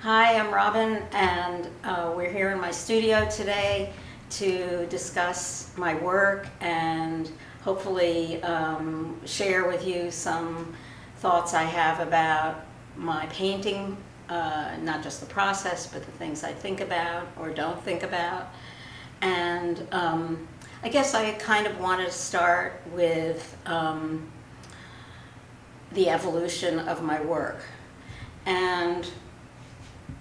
Hi, I'm Robin, and we're here in my studio today to discuss my work and hopefully share with you some thoughts I have about my painting, not just the process, but the things I think about or don't think about. And I guess I kind of want to start with the evolution of my work. And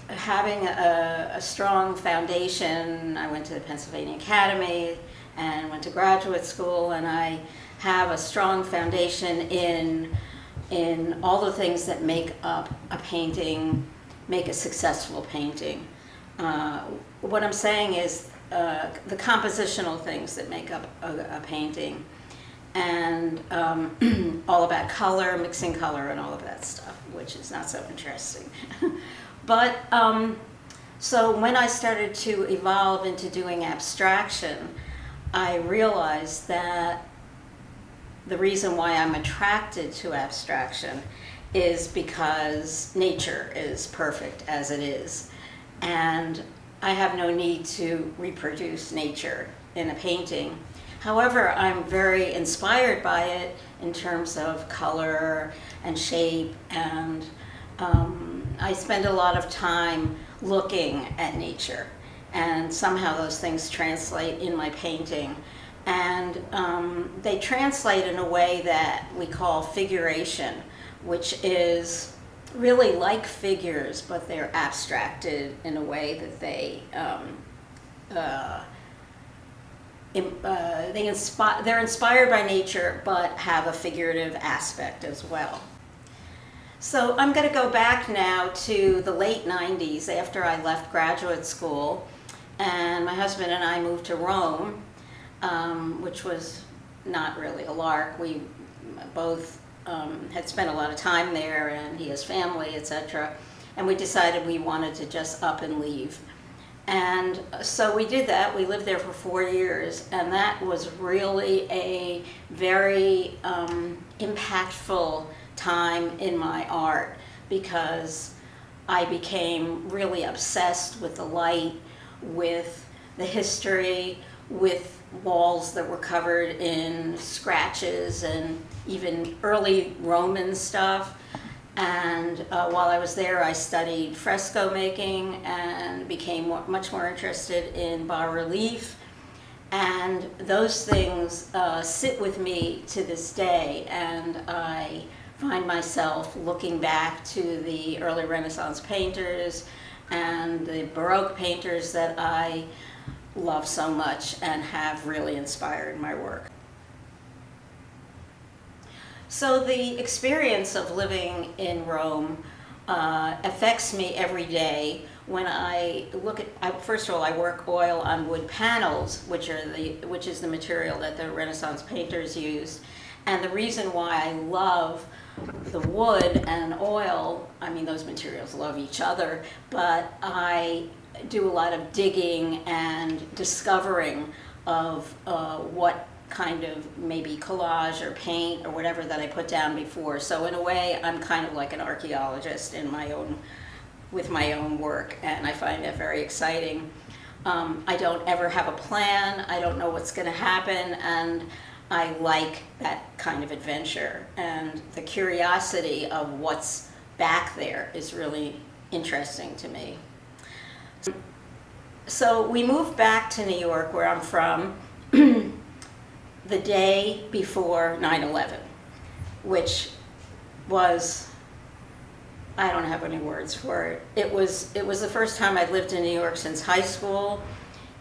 having a strong foundation, I went to the Pennsylvania Academy and went to graduate school, and I have a strong foundation in all the things that make up a painting, make a successful painting. What I'm saying is the compositional things that make up a painting, and all about color, mixing color, and all of that stuff, which is not so interesting. But so when I started to evolve into doing abstraction, I realized that the reason why I'm attracted to abstraction is because nature is perfect as it is. And I have no need to reproduce nature in a painting. However, I'm very inspired by it in terms of color and shape, and I spend a lot of time looking at nature, and somehow those things translate in my painting. And they translate in a way that we call figuration, which is really like figures, but they're abstracted in a way that they're inspired by nature, but have a figurative aspect as well. So I'm going to go back now to the late 90s after I left graduate school, and my husband and I moved to Rome, which was not really a lark. We both had spent a lot of time there, and he has family, etc. And we decided we wanted to just up and leave. And so we did that. We lived there for 4 years, and that was really a very impactful time in my art, because I became really obsessed with the light, with the history, with walls that were covered in scratches and even early Roman stuff. And while I was there, I studied fresco making and became much more interested in bas-relief. And those things sit with me to this day, and I find myself looking back to the early Renaissance painters and the Baroque painters that I love so much and have really inspired my work. So the experience of living in Rome affects me every day. When I look at, first of all, I work oil on wood panels, which is the material that the Renaissance painters used. And the reason why I love the wood and oil, I mean, those materials love each other, but I do a lot of digging and discovering of what kind of maybe collage or paint or whatever that I put down before. So in a way, I'm kind of like an archaeologist with my own work, and I find that very exciting. I don't ever have a plan. I don't know what's going to happen, and I like that kind of adventure, and the curiosity of what's back there is really interesting to me. So we moved back to New York, where I'm from, the day before 9/11, which was, I don't have any words for it. It was the first time I'd lived in New York since high school.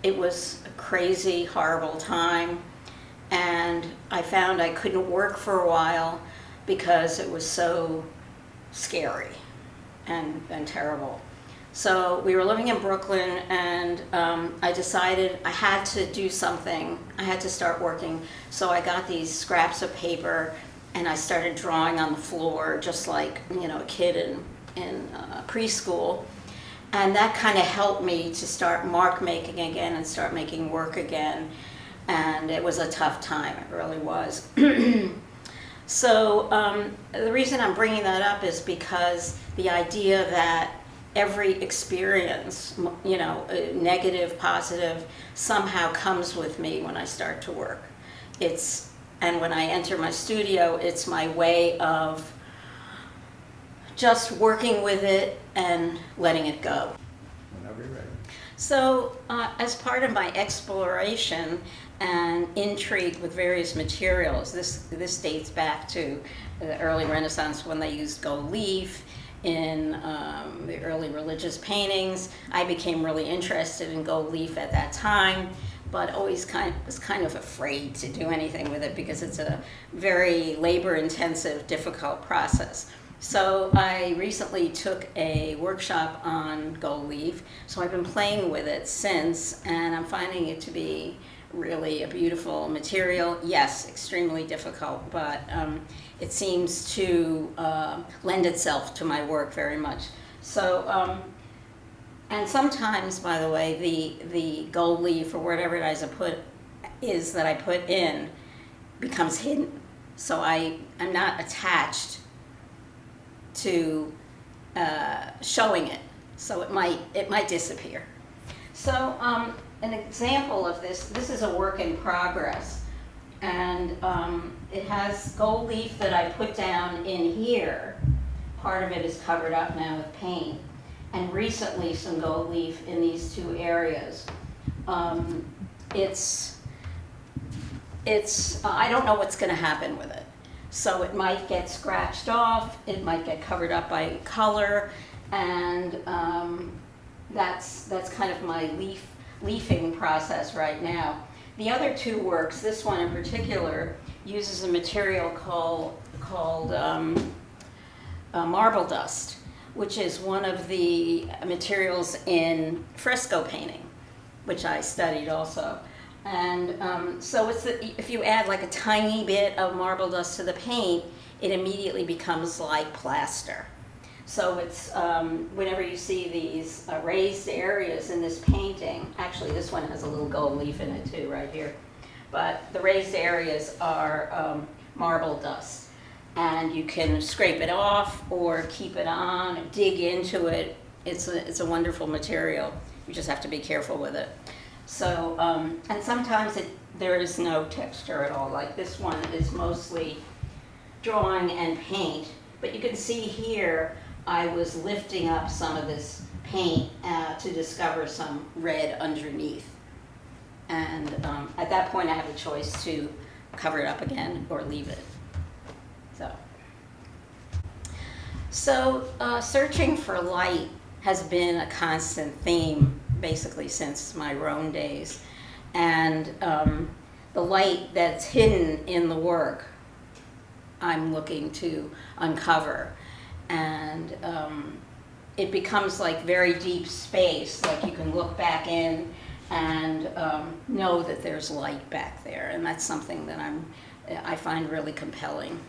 It was a crazy, horrible time. And I found I couldn't work for a while because it was so scary and terrible. So we were living in Brooklyn, and I decided I had to do something. I had to start working. So I got these scraps of paper, and I started drawing on the floor, just like, a kid in preschool. And that kind of helped me to start mark making again and start making work again. And it was a tough time, it really was. So the reason I'm bringing that up is because the idea that every experience, negative, positive, somehow comes with me when I start to work. And when I enter my studio, it's my way of just working with it and letting it go. Whenever you're ready. So as part of my exploration and intrigue with various materials, this dates back to the early Renaissance when they used gold leaf in the early religious paintings. I became really interested in gold leaf at that time, but always was kind of afraid to do anything with it because it's a very labor-intensive, difficult process. So I recently took a workshop on gold leaf, so I've been playing with it since, and I'm finding it to be really a beautiful material. Yes, extremely difficult, but it seems to lend itself to my work very much. So, and sometimes, by the way, the gold leaf or whatever it is that I put in becomes hidden. So I'm not attached to showing it, so it might disappear. So an example of this is a work in progress, and it has gold leaf that I put down in here. Part of it is covered up now with paint, and recently some gold leaf in these two areas. It's I don't know what's going to happen with it. So it might get scratched off, it might get covered up by color, and that's kind of my leafing process right now. The other two works, this one in particular, uses a material called marble dust, which is one of the materials in fresco painting, which I studied also. And so if you add like a tiny bit of marble dust to the paint, it immediately becomes like plaster. So it's whenever you see these raised areas in this painting, actually this one has a little gold leaf in it too, right here. But the raised areas are marble dust. And you can scrape it off or keep it on, dig into it. It's a wonderful material. You just have to be careful with it. So, and sometimes there is no texture at all. Like this one is mostly drawing and paint. But you can see here, I was lifting up some of this paint to discover some red underneath. And at that point, I have a choice to cover it up again or leave it. So searching for light has been a constant theme basically since my Rhone days. And the light that's hidden in the work, I'm looking to uncover. And it becomes like very deep space, like you can look back in and know that there's light back there. And that's something that I find really compelling.